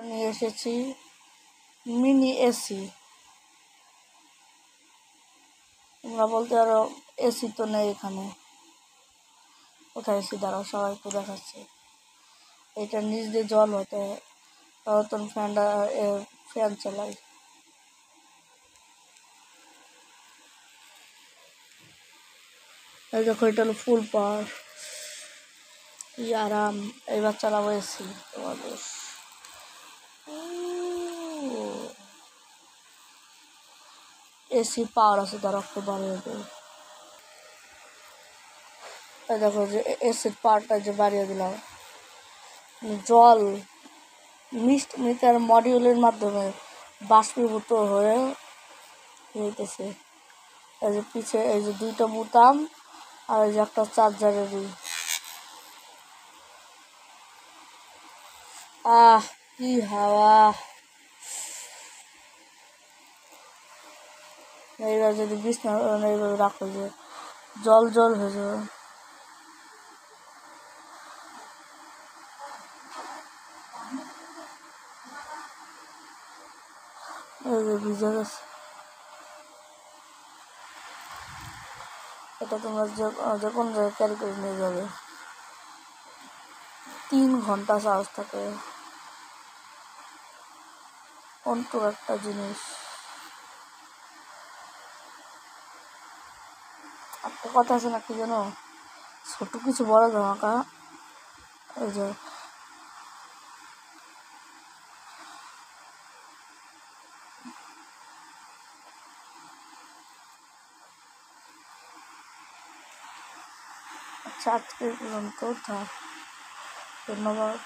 নিয়ে এসেছি mini AC. তোমরা বলতে পারো এসি তো নেই এখানে, কোথায় এসি? দাঁড়াও সবাইকে দেখাচ্ছি। এটা নিচ দিয়ে জল হতে তখন ফ্যান চালাই। এই দেখো, এটা হলো ফুল পাওয়ার, কি আরাম। এবার চালাবো এসি তোমাদের। এসি পাওয়ার আছে, তারা একটু বাড়িয়ে দেবে। এই দেখো যে এসির পাওয়ারটা যে বাড়িয়ে দিলাম, জল মিটার মডিউলের মাধ্যমে বাষ্পীভূত হয়ে যেতেছে। এই যে পিছে এই যে দুইটা বোতাম আর এই যে একটা চার্জারেরই। কি হাওয়া! এইবার যদি বিছনা এইভাবে রাখো যে জল জল হয়ে যাবে। এই যে ভিজে গেছে। এটা তোমরা যে কোনো জায়গায় ক্যারি করে নিয়ে যাবে। 3 ঘন্টা চার্জ থাকে। অন্ত একটা জিনিস। একটা কথা আছে না, কি জানো? ছোট কিছু বড় ধামাকা। এই যে আচ্ছা, আজকে পর্যন্ত ধন্যবাদ।